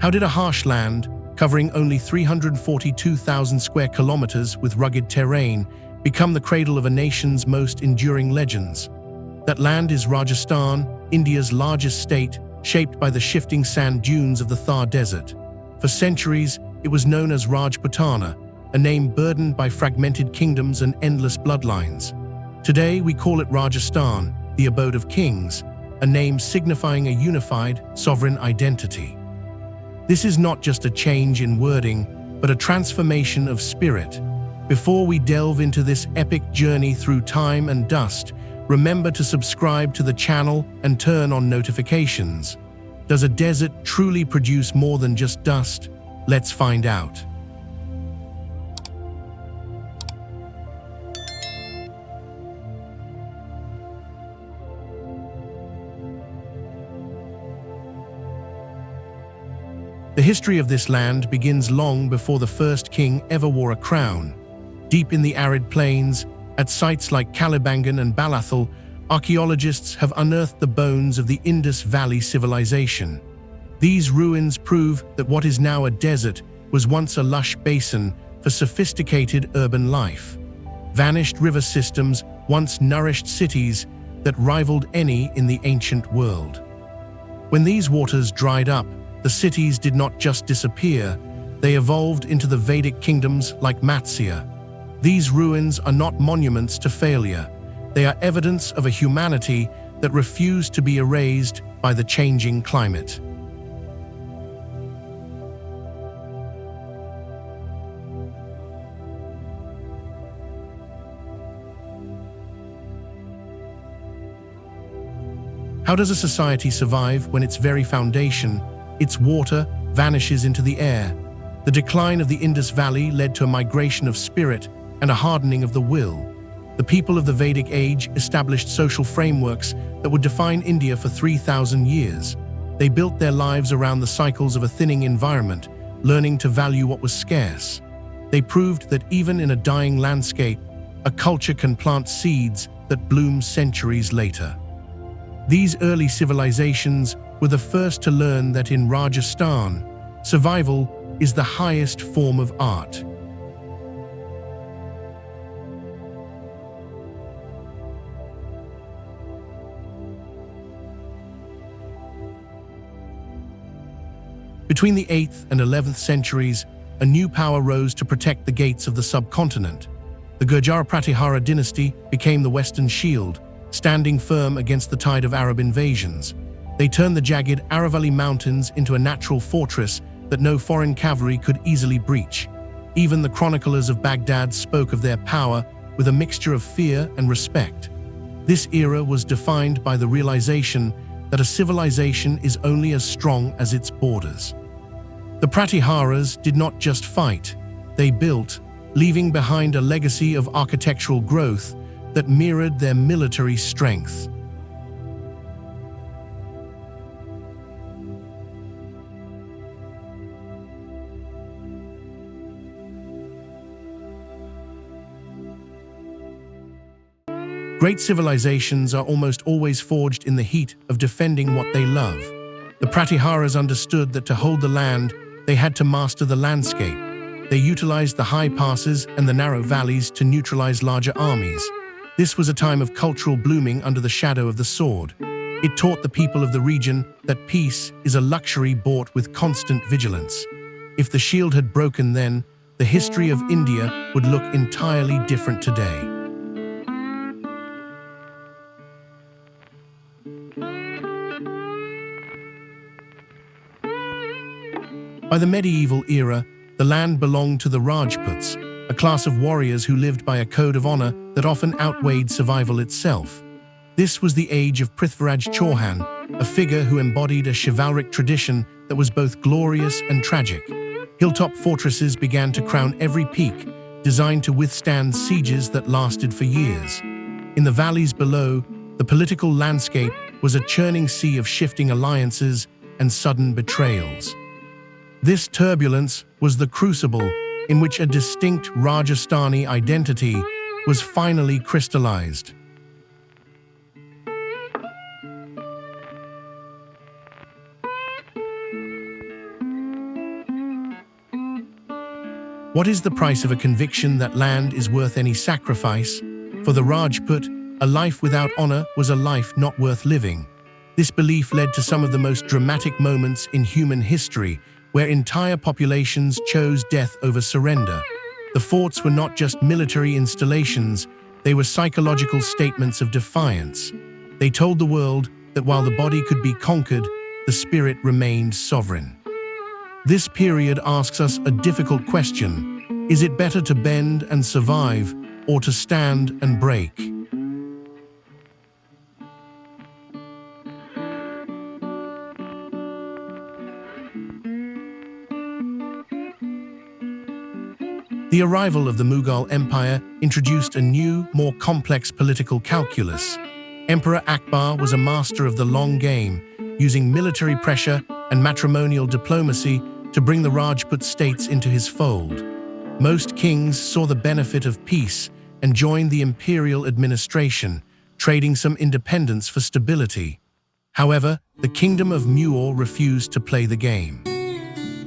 How did a harsh land, covering only 342,000 square kilometers with rugged terrain, become the cradle of a nation's most enduring legends? That land is Rajasthan, India's largest state, shaped by the shifting sand dunes of the Thar Desert. For centuries, it was known as Rajputana, a name burdened by fragmented kingdoms and endless bloodlines. Today, we call it Rajasthan, the Abode of Kings, a name signifying a unified, sovereign identity. This is not just a change in wording, but a transformation of spirit. Before we delve into this epic journey through time and dust, remember to subscribe to the channel and turn on notifications. Does a desert truly produce more than just dust? Let's find out. The history of this land begins long before the first king ever wore a crown. Deep in the arid plains, at sites like Kalibangan and Balathal, archaeologists have unearthed the bones of the Indus Valley civilization. These ruins prove that what is now a desert was once a lush basin for sophisticated urban life. Vanished river systems once nourished cities that rivaled any in the ancient world. When these waters dried up, the cities did not just disappear, they evolved into the Vedic kingdoms like Matsya. These ruins are not monuments to failure. They are evidence of a humanity that refused to be erased by the changing climate. How does a society survive when its very foundation, its water, vanishes into the air? The decline of the Indus Valley led to a migration of spirit and a hardening of the will. The people of the Vedic age established social frameworks that would define India for 3,000 years. They built their lives around the cycles of a thinning environment, learning to value what was scarce. They proved that even in a dying landscape, a culture can plant seeds that bloom centuries later. These early civilizations were the first to learn that in Rajasthan, survival is the highest form of art. Between the 8th and 11th centuries, a new power rose to protect the gates of the subcontinent. The Gurjara Pratihara dynasty became the Western shield, standing firm against the tide of Arab invasions. They turned the jagged Aravalli Mountains into a natural fortress that no foreign cavalry could easily breach. Even the chroniclers of Baghdad spoke of their power with a mixture of fear and respect. This era was defined by the realization that a civilization is only as strong as its borders. The Pratiharas did not just fight, they built, leaving behind a legacy of architectural growth that mirrored their military strength. Great civilizations are almost always forged in the heat of defending what they love. The Pratiharas understood that to hold the land, they had to master the landscape. They utilized the high passes and the narrow valleys to neutralize larger armies. This was a time of cultural blooming under the shadow of the sword. It taught the people of the region that peace is a luxury bought with constant vigilance. If the shield had broken then, the history of India would look entirely different today. By the medieval era, the land belonged to the Rajputs, a class of warriors who lived by a code of honor that often outweighed survival itself. This was the age of Prithviraj Chauhan, a figure who embodied a chivalric tradition that was both glorious and tragic. Hilltop fortresses began to crown every peak, designed to withstand sieges that lasted for years. In the valleys below, the political landscape was a churning sea of shifting alliances and sudden betrayals. This turbulence was the crucible in which a distinct Rajasthani identity was finally crystallized. What is the price of a conviction that land is worth any sacrifice? For the Rajput, a life without honor was a life not worth living. This belief led to some of the most dramatic moments in human history, where entire populations chose death over surrender. The forts were not just military installations, they were psychological statements of defiance. They told the world that while the body could be conquered, the spirit remained sovereign. This period asks us a difficult question. Is it better to bend and survive, or to stand and break? The arrival of the Mughal Empire introduced a new, more complex political calculus. Emperor Akbar was a master of the long game, using military pressure and matrimonial diplomacy to bring the Rajput states into his fold. Most kings saw the benefit of peace and joined the imperial administration, trading some independence for stability. However, the kingdom of Mughal refused to play the game.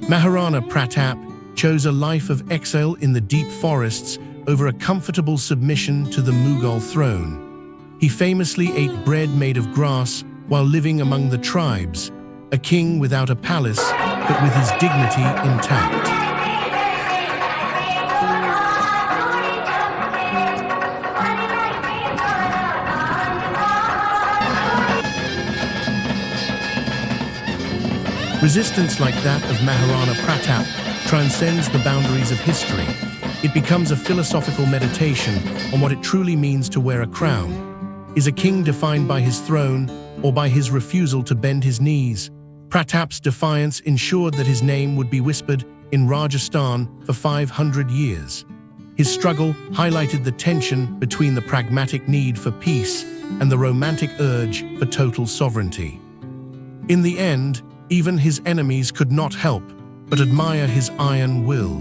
Maharana Pratap chose a life of exile in the deep forests over a comfortable submission to the Mughal throne. He famously ate bread made of grass while living among the tribes, a king without a palace, but with his dignity intact. Resistance like that of Maharana Pratap transcends the boundaries of history. It becomes a philosophical meditation on what it truly means to wear a crown. Is a king defined by his throne or by his refusal to bend his knees? Pratap's defiance ensured that his name would be whispered in Rajasthan for 500 years. His struggle highlighted the tension between the pragmatic need for peace and the romantic urge for total sovereignty. In the end, even his enemies could not help but admire his iron will.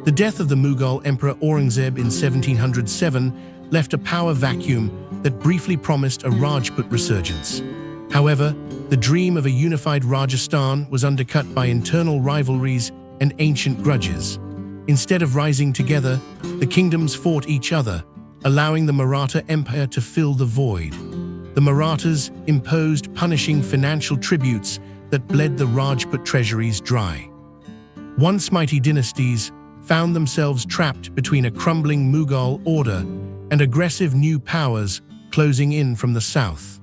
The death of the Mughal Emperor Aurangzeb in 1707 left a power vacuum that briefly promised a Rajput resurgence. However, the dream of a unified Rajasthan was undercut by internal rivalries and ancient grudges. Instead of rising together, the kingdoms fought each other, allowing the Maratha Empire to fill the void. The Marathas imposed punishing financial tributes that bled the Rajput treasuries dry. Once mighty dynasties found themselves trapped between a crumbling Mughal order and aggressive new powers closing in from the south.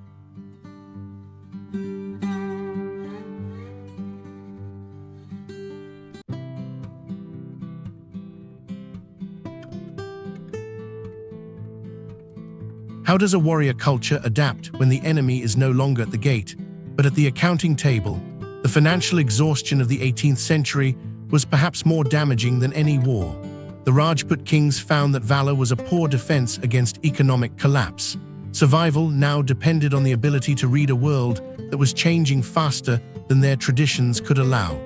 How does a warrior culture adapt when the enemy is no longer at the gate, but at the accounting table? The financial exhaustion of the 18th century was perhaps more damaging than any war. The Rajput kings found that valor was a poor defense against economic collapse. Survival now depended on the ability to read a world that was changing faster than their traditions could allow.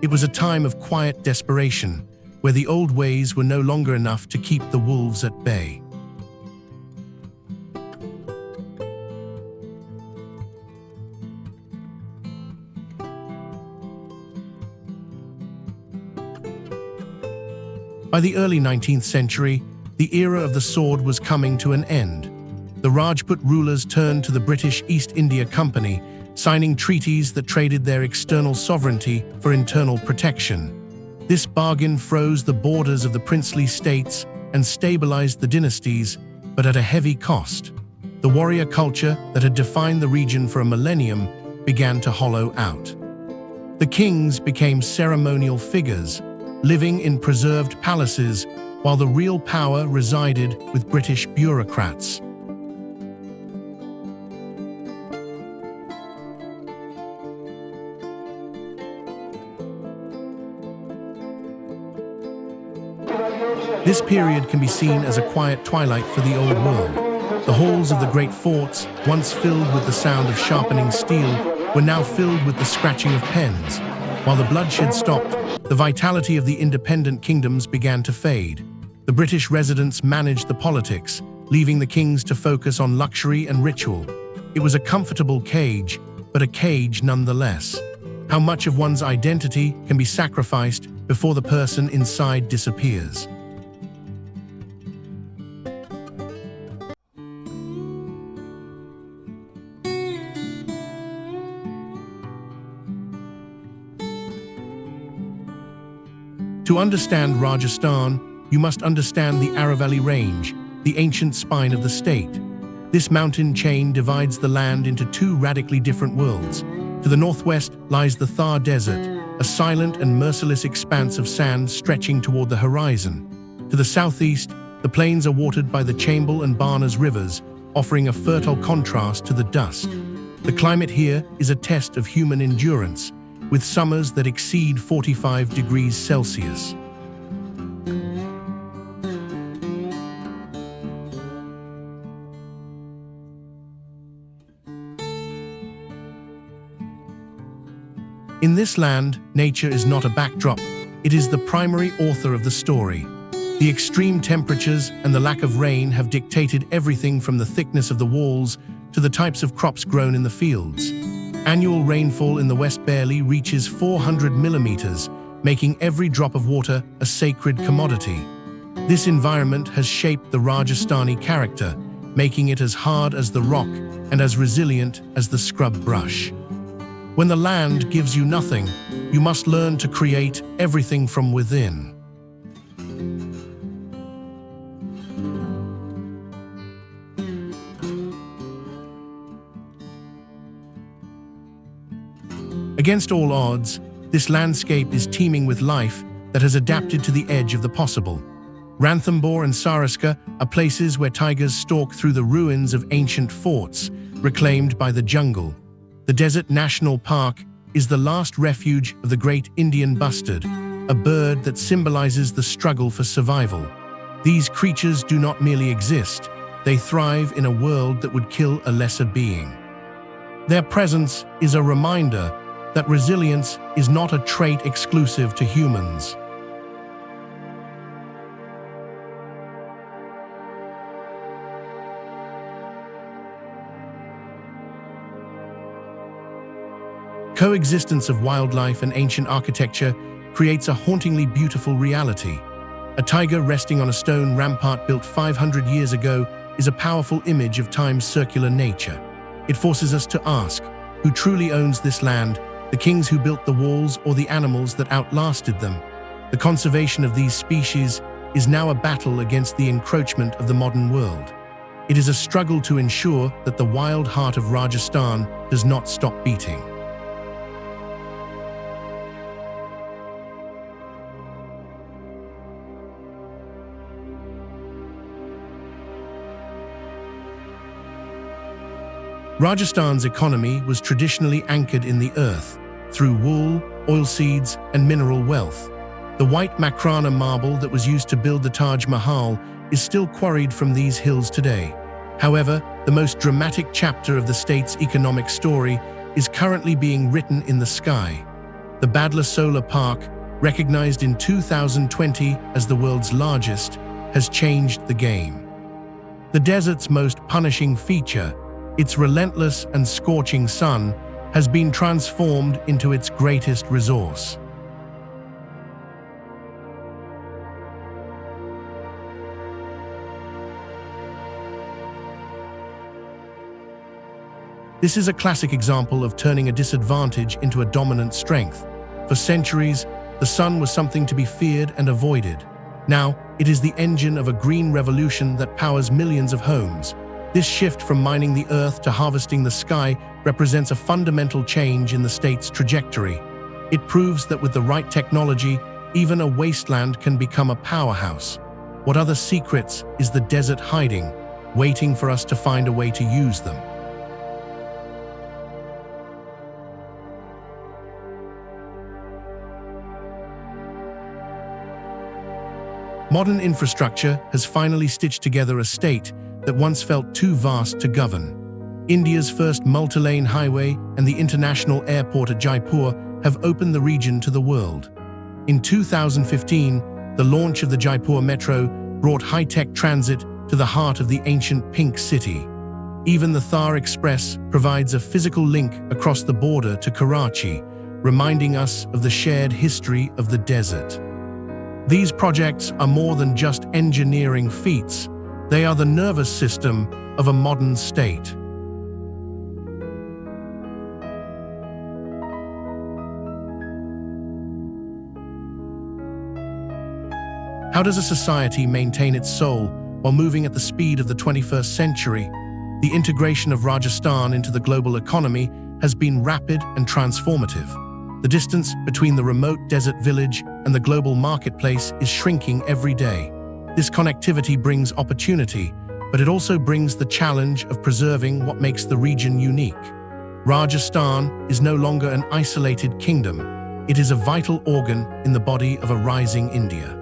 It was a time of quiet desperation, where the old ways were no longer enough to keep the wolves at bay. By the early 19th century, the era of the sword was coming to an end. The Rajput rulers turned to the British East India Company, signing treaties that traded their external sovereignty for internal protection. This bargain froze the borders of the princely states and stabilized the dynasties, but at a heavy cost. The warrior culture that had defined the region for a millennium began to hollow out. The kings became ceremonial figures, living in preserved palaces, while the real power resided with British bureaucrats. This period can be seen as a quiet twilight for the old world. The halls of the great forts, once filled with the sound of sharpening steel, were now filled with the scratching of pens. While the bloodshed stopped, the vitality of the independent kingdoms began to fade. The British residents managed the politics, leaving the kings to focus on luxury and ritual. It was a comfortable cage, but a cage nonetheless. How much of one's identity can be sacrificed before the person inside disappears? To understand Rajasthan, you must understand the Aravalli Range, the ancient spine of the state. This mountain chain divides the land into two radically different worlds. To the northwest lies the Thar Desert, a silent and merciless expanse of sand stretching toward the horizon. To the southeast, the plains are watered by the Chambal and Barnas rivers, offering a fertile contrast to the dust. The climate here is a test of human endurance, with summers that exceed 45 degrees Celsius. In this land, nature is not a backdrop, it is the primary author of the story. The extreme temperatures and the lack of rain have dictated everything from the thickness of the walls to the types of crops grown in the fields. Annual rainfall in the West barely reaches 400 millimeters, making every drop of water a sacred commodity. This environment has shaped the Rajasthani character, making it as hard as the rock and as resilient as the scrub brush. When the land gives you nothing, you must learn to create everything from within. Against all odds, this landscape is teeming with life that has adapted to the edge of the possible. Ranthambore and Saraska are places where tigers stalk through the ruins of ancient forts, reclaimed by the jungle. The Desert National Park is the last refuge of the great Indian bustard, a bird that symbolizes the struggle for survival. These creatures do not merely exist, they thrive in a world that would kill a lesser being. Their presence is a reminder that resilience is not a trait exclusive to humans. Coexistence of wildlife and ancient architecture creates a hauntingly beautiful reality. A tiger resting on a stone rampart built 500 years ago is a powerful image of time's circular nature. It forces us to ask, who truly owns this land? The kings who built the walls or the animals that outlasted them? The conservation of these species is now a battle against the encroachment of the modern world. It is a struggle to ensure that the wild heart of Rajasthan does not stop beating. Rajasthan's economy was traditionally anchored in the earth, through wool, oilseeds, and mineral wealth. The white Maharana marble that was used to build the Taj Mahal is still quarried from these hills today. However, the most dramatic chapter of the state's economic story is currently being written in the sky. The Bhadla Solar Park, recognized in 2020 as the world's largest, has changed the game. The desert's most punishing feature, its relentless and scorching sun, has been transformed into its greatest resource. This is a classic example of turning a disadvantage into a dominant strength. For centuries, the sun was something to be feared and avoided. Now, it is the engine of a green revolution that powers millions of homes. This shift from mining the earth to harvesting the sky represents a fundamental change in the state's trajectory. It proves that with the right technology, even a wasteland can become a powerhouse. What other secrets is the desert hiding, waiting for us to find a way to use them? Modern infrastructure has finally stitched together a state that once felt too vast to govern. India's first multi-lane highway and the international airport at Jaipur have opened the region to the world. In 2015, the launch of the Jaipur Metro brought high-tech transit to the heart of the ancient Pink City. Even the Thar Express provides a physical link across the border to Karachi, reminding us of the shared history of the desert. These projects are more than just engineering feats. They are the nervous system of a modern state. How does a society maintain its soul while moving at the speed of the 21st century? The integration of Rajasthan into the global economy has been rapid and transformative. The distance between the remote desert village and the global marketplace is shrinking every day. This connectivity brings opportunity, but it also brings the challenge of preserving what makes the region unique. Rajasthan is no longer an isolated kingdom. It is a vital organ in the body of a rising India.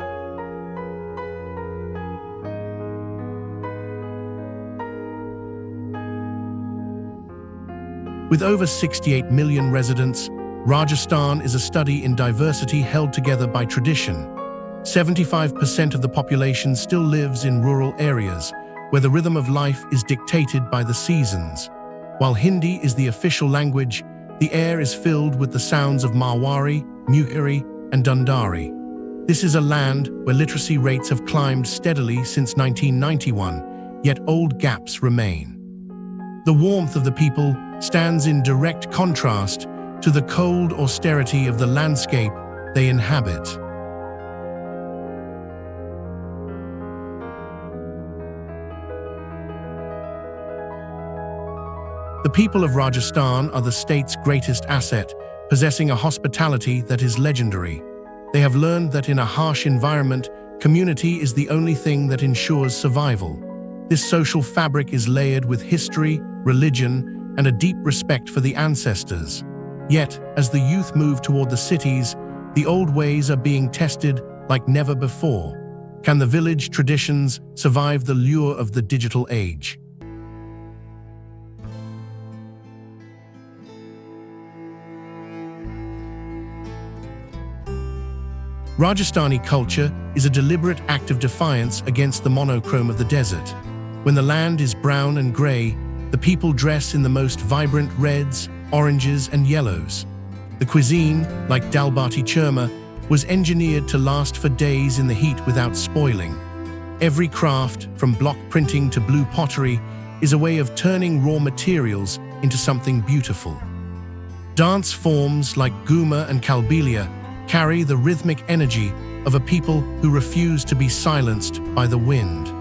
With over 68 million residents, Rajasthan is a study in diversity held together by tradition. 75% of the population still lives in rural areas, where the rhythm of life is dictated by the seasons. While Hindi is the official language, the air is filled with the sounds of Marwari, Muhiri, and Dundari. This is a land where literacy rates have climbed steadily since 1991, yet old gaps remain. The warmth of the people stands in direct contrast to the cold austerity of the landscape they inhabit. The people of Rajasthan are the state's greatest asset, possessing a hospitality that is legendary. They have learned that in a harsh environment, community is the only thing that ensures survival. This social fabric is layered with history, religion, and a deep respect for the ancestors. Yet, as the youth move toward the cities, the old ways are being tested like never before. Can the village traditions survive the lure of the digital age? Rajasthani culture is a deliberate act of defiance against the monochrome of the desert. When the land is brown and grey, the people dress in the most vibrant reds, oranges, and yellows. The cuisine, like dal bati churma, was engineered to last for days in the heat without spoiling. Every craft, from block printing to blue pottery, is a way of turning raw materials into something beautiful. Dance forms like Ghoomar and Kalbelia carry the rhythmic energy of a people who refuse to be silenced by the wind.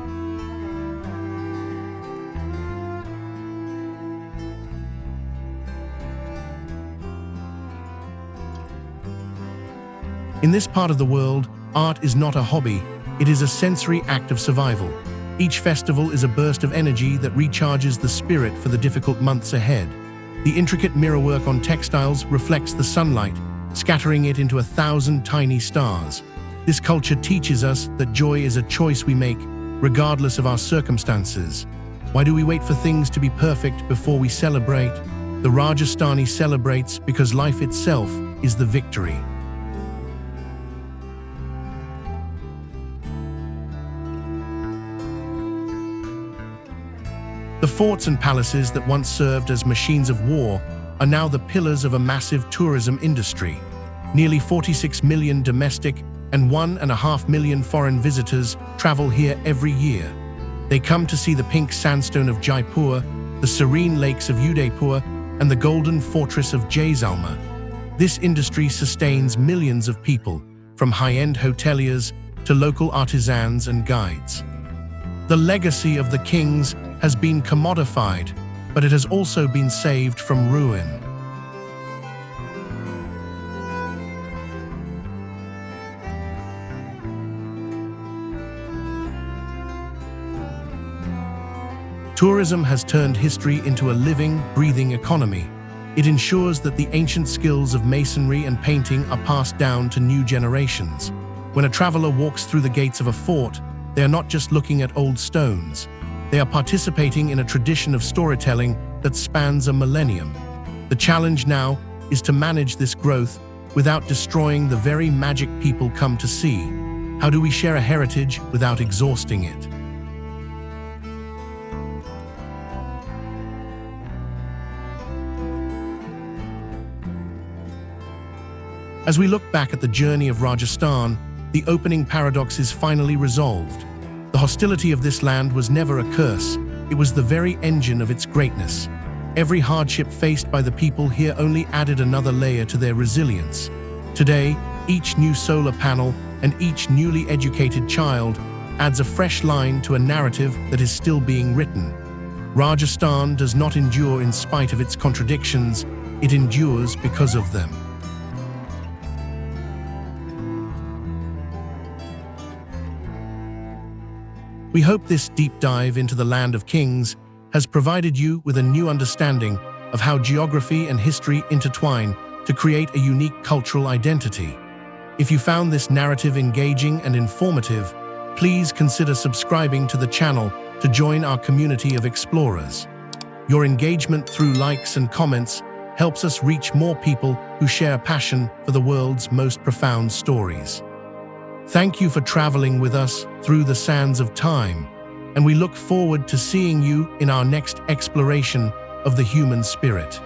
In this part of the world, art is not a hobby, it is a sensory act of survival. Each festival is a burst of energy that recharges the spirit for the difficult months ahead. The intricate mirrorwork on textiles reflects the sunlight, scattering it into 1,000 tiny stars. This culture teaches us that joy is a choice we make, regardless of our circumstances. Why do we wait for things to be perfect before we celebrate? The Rajasthani celebrates because life itself is the victory. The forts and palaces that once served as machines of war are now the pillars of a massive tourism industry. Nearly 46 million domestic and 1.5 million foreign visitors travel here every year. They come to see the pink sandstone of Jaipur, the serene lakes of Udaipur, and the golden fortress of Jaisalmer. This industry sustains millions of people, from high-end hoteliers to local artisans and guides. The legacy of the kings has been commodified, but it has also been saved from ruin. Tourism has turned history into a living, breathing economy. It ensures that the ancient skills of masonry and painting are passed down to new generations. When a traveler walks through the gates of a fort, they are not just looking at old stones. They are participating in a tradition of storytelling that spans a millennium. The challenge now is to manage this growth without destroying the very magic people come to see. How do we share a heritage without exhausting it? As we look back at the journey of Rajasthan, the opening paradox is finally resolved. The hostility of this land was never a curse, it was the very engine of its greatness. Every hardship faced by the people here only added another layer to their resilience. Today, each new solar panel and each newly educated child adds a fresh line to a narrative that is still being written. Rajasthan does not endure in spite of its contradictions, it endures because of them. We hope this deep dive into the land of kings has provided you with a new understanding of how geography and history intertwine to create a unique cultural identity. If you found this narrative engaging and informative, please consider subscribing to the channel to join our community of explorers. Your engagement through likes and comments helps us reach more people who share a passion for the world's most profound stories. Thank you for traveling with us through the sands of time, and we look forward to seeing you in our next exploration of the human spirit.